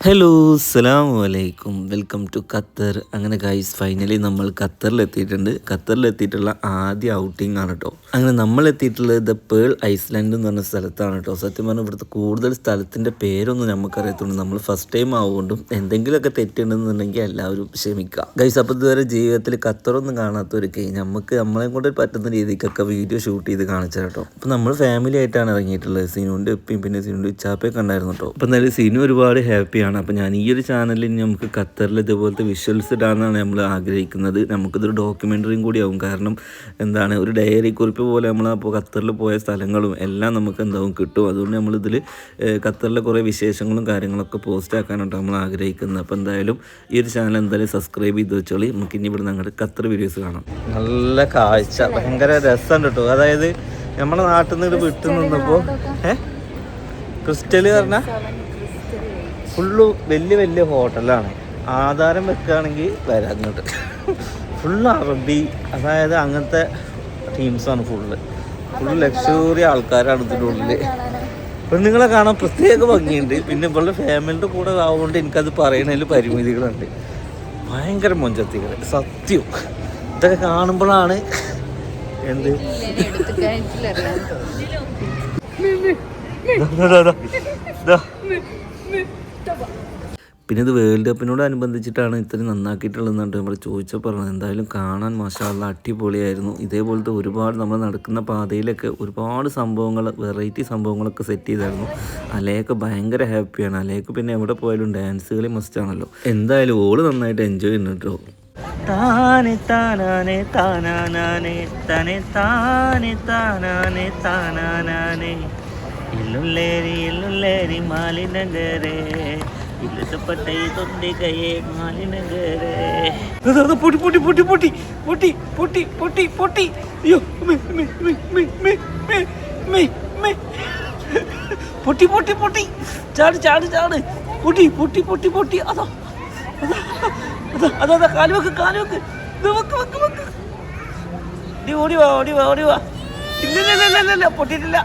Hello അസ്സലാമു അലൈക്കും, welcome to Qatar. അങ്ങനെ ഗൈസ്, ഫൈനലി നമ്മൾ ഖത്തറിലെത്തിയിട്ടുണ്ട്. ഖത്തറിലെത്തിയിട്ടുള്ള ആദ്യ ഔട്ടിംഗ് ആണ് കേട്ടോ. അങ്ങനെ നമ്മൾ എത്തിയിട്ടുള്ളത് ദ പേൾ ഐസ്ലാൻഡ് എന്ന് പറഞ്ഞ സ്ഥലത്താണ് കേട്ടോ. സത്യം പറഞ്ഞാൽ ഇവിടുത്തെ കൂടുതൽ സ്ഥലത്തിൻ്റെ പേരൊന്നും നമുക്കറിയത്തുള്ളൂ. നമ്മൾ ഫസ്റ്റ് ടൈം ആവുകൊണ്ടും എന്തെങ്കിലുമൊക്കെ തെറ്റുണ്ടെന്നുണ്ടെങ്കിൽ എല്ലാവരും ക്ഷമിക്കുക ഗൈസ്. അപ്പോൾ ഇതുവരെ ജീവിതത്തിൽ ഖത്തറൊന്നും കാണാത്തവർക്ക് നമ്മളെ കൊണ്ട് പറ്റുന്ന രീതിക്കൊക്കെ വീഡിയോ ഷൂട്ട് ചെയ്ത് കാണിച്ചു കേട്ടോ. അപ്പോൾ നമ്മൾ ഫാമിലി ആയിട്ടാണ് ഇറങ്ങിയിട്ടുള്ളത്. സിനുവിൻ്റെ ഉപ്പയും പിന്നെ സിനുവിൻ്റെ ഇച്ചാപ്പയൊക്കെ ഉണ്ടായിരുന്നു കേട്ടോ. അപ്പോൾ എന്തായാലും സിനു ഒരുപാട് ഹാപ്പിയാണ്. അപ്പോൾ ഞാൻ ഈ ഒരു ചാനലിൽ നമുക്ക് ഖത്തറിൽ ഇതുപോലത്തെ വിഷ്വൽസ് ഇടാനാണ് നമ്മൾ ആഗ്രഹിക്കുന്നത്. നമുക്കിതൊരു ഡോക്യുമെൻ്ററിയും കൂടിയാവും. കാരണം എന്താണ്, ഒരു ഡയറി കുറിപ്പ് പോലെ നമ്മൾ അപ്പോൾ ഖത്തറിൽ പോയ സ്ഥലങ്ങളും എല്ലാം നമുക്ക് എന്താവും കിട്ടും. അതുകൊണ്ട് നമ്മളിതിൽ ഖത്തറിലെ കുറേ വിശേഷങ്ങളും കാര്യങ്ങളൊക്കെ പോസ്റ്റ് ആക്കാനായിട്ട് നമ്മൾ ആഗ്രഹിക്കുന്നത്. അപ്പോൾ എന്തായാലും ഈ ഒരു ചാനൽ എന്തായാലും സബ്സ്ക്രൈബ് ചെയ്ത് വെച്ചോളി. നമുക്ക് ഇനി ഇവിടെ ഞങ്ങളുടെ ഖത്തർ വീഡിയോസ് കാണാം. നല്ല കാഴ്ച, ഭയങ്കര രസമുണ്ട് കേട്ടോ. അതായത് നമ്മുടെ നാട്ടിൽ നിന്ന് വിട്ടു നിന്നപ്പോൾ ക്രിസ്റ്റൽ പറഞ്ഞാൽ ഫുള്ള് വലിയ വലിയ ഹോട്ടലാണ്. ആധാരം വെക്കുകയാണെങ്കിൽ വരാം അങ്ങോട്ട്. ഫുള്ള് അറബി, അതായത് അങ്ങനത്തെ ടീംസാണ്. ഫുള്ള് ലക്ഷറി ആൾക്കാരാണ് ഇതിൻ്റെ ഉള്ളിൽ. പെണ്ണുങ്ങളെ കാണാൻ പ്രത്യേക ഭംഗിയുണ്ട്. പിന്നെ ഇവളുടെ ഫാമിലിൻ്റെ കൂടെ ആവുകൊണ്ട് എനിക്കത് പറയുന്നതിൽ പരിമിതികളുണ്ട്. ഭയങ്കര മൊഞ്ചത്തികൾ സത്യം. ഇതൊക്കെ കാണുമ്പോഴാണ് എന്ത് പിന്നെ ഇത് വേൾഡ് കപ്പിനോടനുബന്ധിച്ചിട്ടാണ് ഇത്രയും നന്നാക്കിയിട്ടുള്ളതെന്നാണ് നമ്മൾ ചോദിച്ചാൽ പറഞ്ഞത്. എന്തായാലും കാണാൻ മാഷാ അല്ലാഹ് അടിപൊളിയായിരുന്നു. ഇതേപോലത്തെ ഒരുപാട് നമ്മൾ നടക്കുന്ന പാതയിലൊക്കെ ഒരുപാട് സംഭവങ്ങൾ, വെറൈറ്റി സംഭവങ്ങളൊക്കെ സെറ്റ് ചെയ്തായിരുന്നു. അലയൊക്കെ ഭയങ്കര ഹാപ്പിയാണ്. അലയൊക്കെ പിന്നെ എവിടെ പോയാലും ഡാൻസ് കളി മസ്റ്റാണല്ലോ. എന്തായാലും ഓള് നന്നായിട്ട് എൻജോയ് ചെയ്യുന്നുണ്ട് കേട്ടോ. താനെ താനാനെ താനാനാനെ തനെ താനെ താനാനെ താനാനാനെ ഇല്ലുള്ളേരി ഇല്ലുള്ളേരി മാലിനഗരേ ഇല്ലപ്പെട്ടേ തൊണ്ടികയെ മാലിനഗരേ. പൊട്ടി പൊട്ടി പൊട്ടി പൊട്ടി പൊട്ടി പൊട്ടി പൊട്ടി പൊട്ടി അയ്യോ പൊട്ടി പൊട്ടി പൊട്ടി ചാട് ചാട് ചാട് പൊട്ടി പൊട്ടി പൊട്ടി പൊട്ടി. അതാ അതാ അതാ അതാ കാല് വെക്ക് കാല് വെക്ക് വെക്ക് വെക്ക് വെക്ക്. ഓടി വാ ഓടി വാ ഓടി വാ. ഇല്ല പൊട്ടിയിട്ടില്ല.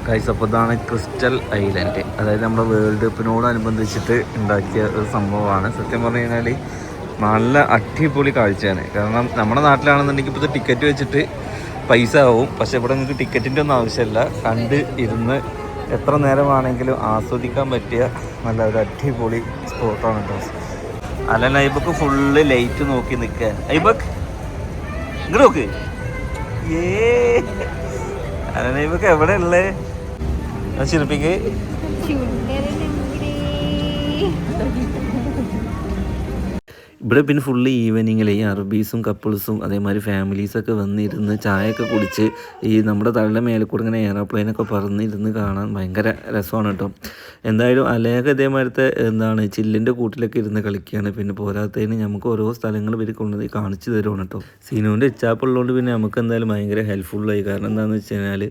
ഗൈസ്, അപ്പോൾ ഇതാണ് ക്രിസ്റ്റൽ ഐലൻഡ്. അതായത് നമ്മുടെ വേൾഡ് കപ്പിനോടനുബന്ധിച്ചിട്ട് ഉണ്ടാക്കിയ ഒരു സംഭവമാണ്. സത്യം പറഞ്ഞു കഴിഞ്ഞാൽ നല്ല അടിപൊളി കാഴ്ചയാണ്. കാരണം നമ്മുടെ നാട്ടിലാണെന്നുണ്ടെങ്കിൽ ഇപ്പോൾ ഇത് ടിക്കറ്റ് വെച്ചിട്ട് പൈസ ആവും. പക്ഷെ ഇവിടെ നിങ്ങൾക്ക് ടിക്കറ്റിൻ്റെ ഒന്നും ആവശ്യമില്ല. കണ്ട് ഇരുന്ന് എത്ര നേരമാണെങ്കിലും ആസ്വദിക്കാൻ പറ്റിയ നല്ല ഒരു അടിപൊളി സ്പോട്ടാണ് കേട്ടോ. അല്ല ഐബക്ക് ഫുള്ള് ലൈറ്റ് നോക്കി നിൽക്കുക. ഐബക്ക് ഇങ്ങോട്ട് നോക്ക്. അല്ല ഐബക്ക് എവിടെ ഉള്ളേ? ശില്പിക്ക് ഇവിടെ പിന്നെ ഫുള്ള് ഈവനിങ്ങിൽ ഈ അറബീസും കപ്പിൾസും അതേമാതിരി ഫാമിലീസൊക്കെ വന്നിരുന്ന് ചായയൊക്കെ കുടിച്ച് ഈ നമ്മുടെ തലയുടെ മേലെ കൂടെ ഇങ്ങനെ എയറോപ്ലെയിനൊക്കെ പറന്നിരുന്ന് കാണാൻ ഭയങ്കര രസമാണ് കേട്ടോ. എന്തായാലും അലയൊക്കെ ഇതേമാതിരത്തെ എന്താണ് ചില്ലിൻ്റെ കൂട്ടിലൊക്കെ ഇരുന്ന് കളിക്കുകയാണ്. പിന്നെ പോരാത്തതിന് നമുക്ക് ഓരോ സ്ഥലങ്ങൾ ഇവർ കൊണ്ടുപോയി കാണിച്ചു തരുവാണ് കേട്ടോ. സിനുവിൻ്റെ ഇച്ചാപ്പുള്ളതുകൊണ്ട് പിന്നെ നമുക്ക് എന്തായാലും ഭയങ്കര ഹെൽപ്ഫുള്ളായി. കാരണം എന്താണെന്ന് വെച്ച് കഴിഞ്ഞാൽ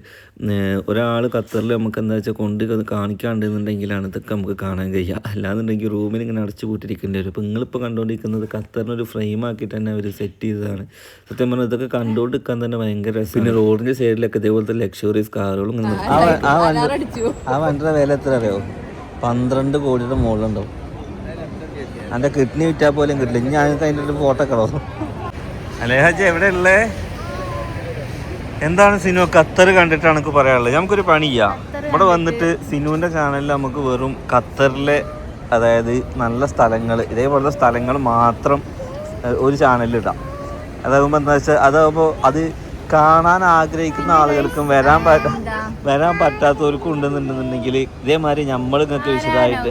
ഒരാൾ ഖത്തറിൽ നമുക്ക് എന്താ വെച്ചാൽ കൊണ്ട് കാണിക്കാണ്ടെന്നുണ്ടെങ്കിലാണ് ഇതൊക്കെ നമുക്ക് കാണാൻ കഴിയുക. അല്ലാന്നുണ്ടെങ്കിൽ റൂമിൽ ഇങ്ങനെ അടച്ചു കൂട്ടിരിക്കേണ്ടി വരും. അപ്പോൾ നിങ്ങളിപ്പോൾ കണ്ടുകൊണ്ടിരിക്കുന്നത് ഖത്തറിനൊരു ഫ്രെയിം ആക്കിയിട്ട് തന്നെ അവർ സെറ്റ് ചെയ്തതാണ്. സത്യം പറഞ്ഞാൽ ഇതൊക്കെ കണ്ടുകൊണ്ട് നിൽക്കാൻ തന്നെ ഭയങ്കര രസം. പിന്നെ റോഡിൻ്റെ സൈഡിലൊക്കെ ഇതേപോലത്തെ ലക്ഷറീസ് കാറുകളും ആ വണ്ടിയുടെ വില എത്ര അറിയോ? 12 കോടിയുടെ മുകളിലുണ്ടാവും. എൻ്റെ കിഡ്നി വിറ്റാൽ പോലും കിട്ടില്ല. ഇനി ഞങ്ങൾക്ക് അതിൻ്റെ ഒരു ഫോട്ടോ കളോ. അല്ലേ ഹാജി എവിടെ ഉള്ളേ? എന്താണ് സിനു ഖത്തർ കണ്ടിട്ടാണ് എനിക്ക് പറയാനുള്ളത്? നമുക്കൊരു പണി ചെയ്യാം. ഇവിടെ വന്നിട്ട് സിനുവിൻ്റെ ചാനലിൽ നമുക്ക് വെറും ഖത്തറിലെ അതായത് നല്ല സ്ഥലങ്ങൾ, ഇതേപോലത്തെ സ്ഥലങ്ങൾ മാത്രം ഒരു ചാനലിലിടാം. അതാകുമ്പോൾ എന്താ വെച്ചാൽ അതാകുമ്പോൾ അത് കാണാൻ ആഗ്രഹിക്കുന്ന ആളുകൾക്കും വരാൻ പറ്റാത്തവർക്കും ഉണ്ടെന്നുണ്ടെന്നുണ്ടെങ്കിൽ ഇതേമാതിരി നമ്മൾ ഇങ്ങനത്തെ വിശദമായിട്ട്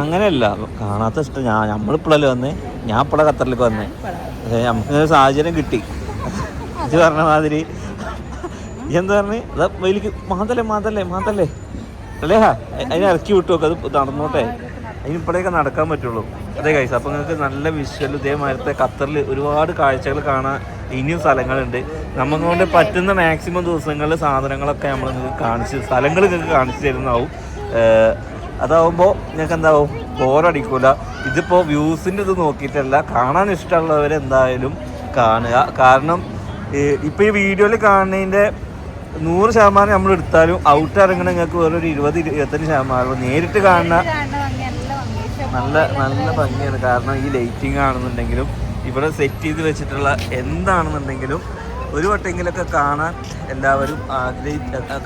അങ്ങനെയല്ല കാണാത്ത ഇഷ്ടം. നമ്മളിപ്പോഴല്ലേ വന്നേ, ഞാൻ ഇപ്പോഴാണ് ഖത്തറിലേക്ക് വന്നേ. നമുക്ക് സാഹചര്യം കിട്ടി. ഇത് പറഞ്ഞ മാതിരി എന്താ പറഞ്ഞേ, അതാ വലിക്ക് മാതല്ലേ അല്ലേ അതിനെ ഇറക്കി വിട്ടു നോക്ക്. അത് നടന്നോട്ടെ, അതിനിപ്പോഴേക്ക് നടക്കാൻ പറ്റുള്ളൂ. അതെ ഗൈസ്, അപ്പോൾ നിങ്ങൾക്ക് നല്ല വിഷ്വൽ ഇതേമാതിരത്തെ ഖത്തറിൽ ഒരുപാട് കാഴ്ചകൾ കാണാൻ ഇനിയും സ്ഥലങ്ങളുണ്ട്. നമുക്ക് കൊണ്ട് പറ്റുന്ന മാക്സിമം ദിവസങ്ങളിൽ സാധനങ്ങളൊക്കെ നമ്മൾ നിങ്ങൾക്ക് സ്ഥലങ്ങൾ നിങ്ങൾക്ക് കാണിച്ചു തരുന്നതാവും. അതാവുമ്പോൾ നിങ്ങൾക്ക് എന്താവും, ബോറടിക്കില്ല. ഇതിപ്പോൾ വ്യൂസിൻ്റെ ഇത് നോക്കിയിട്ടല്ല, കാണാൻ ഇഷ്ടമുള്ളവരെന്തായാലും കാണുക. കാരണം ഇപ്പോൾ ഈ വീഡിയോയിൽ കാണുന്നതിൻ്റെ 100% നമ്മൾ എടുത്താലും ഔട്ട് ഇറങ്ങണ നിങ്ങൾക്ക് വേറൊരു 20-25% നേരിട്ട് കാണുന്ന നല്ല നല്ല ഭംഗിയാണ്. കാരണം ഈ ലൈറ്റിംഗ് ആണെന്നുണ്ടെങ്കിലും ഇവിടെ സെറ്റ് ചെയ്ത് വെച്ചിട്ടുള്ള എന്താണെന്നുണ്ടെങ്കിലും ഒരു വട്ടെങ്കിലൊക്കെ കാണാൻ എല്ലാവരും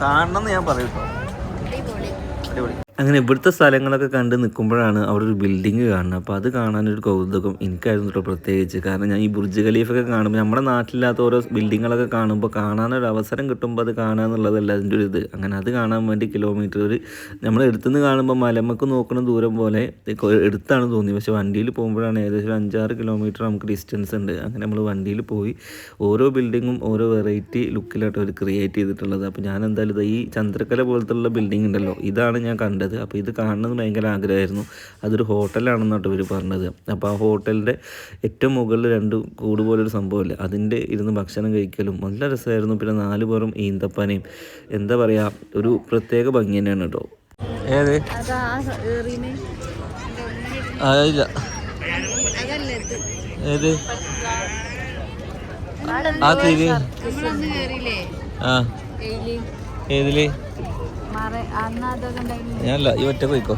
കാണണം എന്ന് ഞാൻ പറയും കേട്ടോ. അടിപൊളി. അങ്ങനെ ഇവിടുത്തെ സ്ഥലങ്ങളൊക്കെ കണ്ട് നിൽക്കുമ്പോഴാണ് അവിടെ ഒരു ബിൽഡിങ് കാണുന്നത്. അപ്പോൾ അത് കാണാനൊരു കൗതുകം എനിക്കായിരുന്നു കേട്ടോ പ്രത്യേകിച്ച്. കാരണം ഞാൻ ഈ ബുർജ് ഖലീഫൊക്കെ കാണുമ്പോൾ നമ്മുടെ നാട്ടിലില്ലാത്ത ഓരോ ബിൽഡിങ്ങുകളൊക്കെ കാണുമ്പോൾ കാണാനൊരു അവസരം കിട്ടുമ്പോൾ അത് കാണാമെന്നുള്ളതല്ല അതിൻ്റെ ഒരു ഇത്. അങ്ങനെ അത് കാണാൻ വേണ്ടി കിലോമീറ്റർ നമ്മൾ എടുത്തുനിന്ന് കാണുമ്പോൾ മലമക്ക് നോക്കുന്ന ദൂരം പോലെ എടുത്താണ് തോന്നി. പക്ഷേ വണ്ടിയിൽ പോകുമ്പോഴാണ് ഏകദേശം 5-6 കിലോമീറ്റർ നമുക്ക് ഡിസ്റ്റൻസ് ഉണ്ട്. അങ്ങനെ നമ്മൾ വണ്ടിയിൽ പോയി ഓരോ ബിൽഡിങ്ങും ഓരോ വെറൈറ്റി ലുക്കിലായിട്ട് അവർ ക്രിയേറ്റ് ചെയ്തിട്ടുള്ളത്. അപ്പോൾ ഞാൻ എന്തായാലും ഈ ചന്ദ്രക്കല പോലത്തുള്ള ബിൽഡിംഗ് ഉണ്ടല്ലോ, ഇതാണ് ഞാൻ കണ്ടത്. അപ്പോൾ ഇത് കാണുന്നത് ഭയങ്കര ആഗ്രഹമായിരുന്നു. അതൊരു ഹോട്ടലാണെന്നാട്ടോ ഇവർ പറഞ്ഞത്. അപ്പോൾ ആ ഹോട്ടലിൻ്റെ ഏറ്റവും മുകളിൽ 2 കൂട് പോലൊരു സംഭവമില്ല, അതിൻ്റെ ഇരുന്ന് ഭക്ഷണം കഴിക്കലും നല്ല രസമായിരുന്നു. പിന്നെ 4 പുറം ഈന്തപ്പനയും എന്താ പറയുക, ഒരു പ്രത്യേക ഭംഗി തന്നെയാണ് കേട്ടോ. ഏത് ഇല്ല ഏത് ആ തിരി ഏതില് ഞാനല്ല ഈ ഒറ്റ പോയിക്കോ.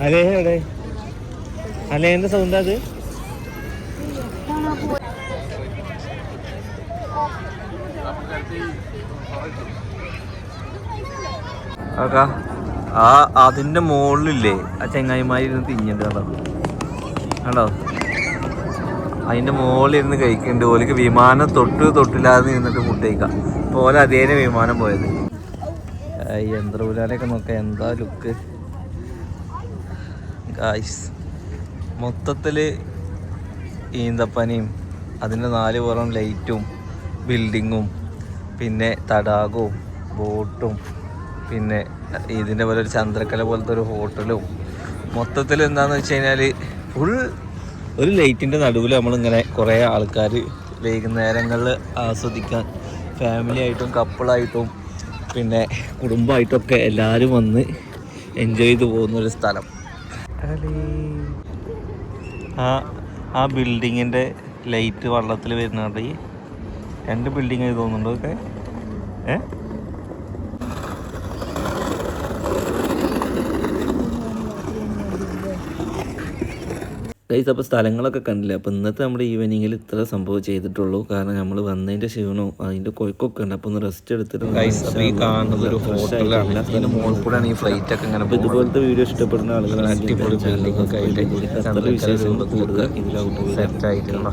അല്ലേ അല്ലേ എന്താ സൗണ്ട് അത്? അതിന്റെ മുകളിലില്ലേ ആ ചെങ്ങായിമാരിരുന്ന് തിഞ്ഞിട്ട് കണ്ടോ? അതിൻ്റെ മുകളിൽ ഇരുന്ന് കഴിക്കുന്നുണ്ട്. ഓലിക്ക് വിമാനം തൊട്ടില്ലാതെ നിന്നിട്ട് ഫുഡ് കഴിക്കാം. പോലെ അതേനെ വിമാനം പോയത്. യന്ത്രൂലാലൊക്കെ നോക്കാം, എന്താ ലുക്ക് ഗായ്സ്. മൊത്തത്തിൽ ഈന്തപ്പനയും അതിൻ്റെ 4 പുറം ലൈറ്റും ബിൽഡിങ്ങും പിന്നെ തടാകവും ബോട്ടും പിന്നെ ഇതിൻ്റെ പോലെ ഒരു ചന്ദ്രക്കല പോലത്തെ ഒരു ഹോട്ടലും മൊത്തത്തിൽ എന്താണെന്ന് വെച്ച് കഴിഞ്ഞാൽ ഫുൾ ഒരു ലൈറ്റിൻ്റെ നടുവിൽ നമ്മളിങ്ങനെ കുറേ ആൾക്കാർ വൈകുന്നേരങ്ങളിൽ ആസ്വദിക്കാൻ ഫാമിലി ആയിട്ടും കപ്പിളായിട്ടും പിന്നെ കുടുംബമായിട്ടൊക്കെ എല്ലാവരും വന്ന് എൻജോയ് ചെയ്ത് പോകുന്നൊരു സ്ഥലം. ആ ബിൽഡിങ്ങിൻ്റെ ലൈറ്റ് വള്ളത്തിൽ വരുന്നുണ്ട്. ഈ 2 ബിൽഡിങ് ആയി തോന്നുന്നുണ്ടോ ഒക്കെ? ഗൈസ്, അപ്പോൾ സ്ഥലങ്ങളൊക്കെ കണ്ടില്ല. അപ്പോൾ ഇന്നത്തെ നമ്മുടെ ഈവനിങ്ങിൽ ഇത്ര സംഭവം ചെയ്തിട്ടുള്ളൂ. കാരണം നമ്മൾ വന്നതിൻ്റെ ക്ഷീണവും അതിൻ്റെ കൊയ്ക്കൊക്കെ ഉണ്ട്. അപ്പോൾ ഒന്ന് റെസ്റ്റ് എടുത്തിട്ട് ഈ കാണുന്നത് ഒരു ഹോട്ടലാണ്. ഇതിന് മുകളിൽ കൂടെയാണ് ഈ ഫ്ലൈറ്റ് ഒക്കെ ഇങ്ങനെ. അപ്പോൾ ഇതുപോലത്തെ വീഡിയോ ഇഷ്ടപ്പെടുന്ന ആളുകൾ അടിപൊളി ബിൽഡിംഗ് ഒക്കെ ആയിട്ട് വിശേഷങ്ങൾ കൂടുതൽ ഇതിലായിട്ട് സെറ്റ് ആയിട്ടുള്ള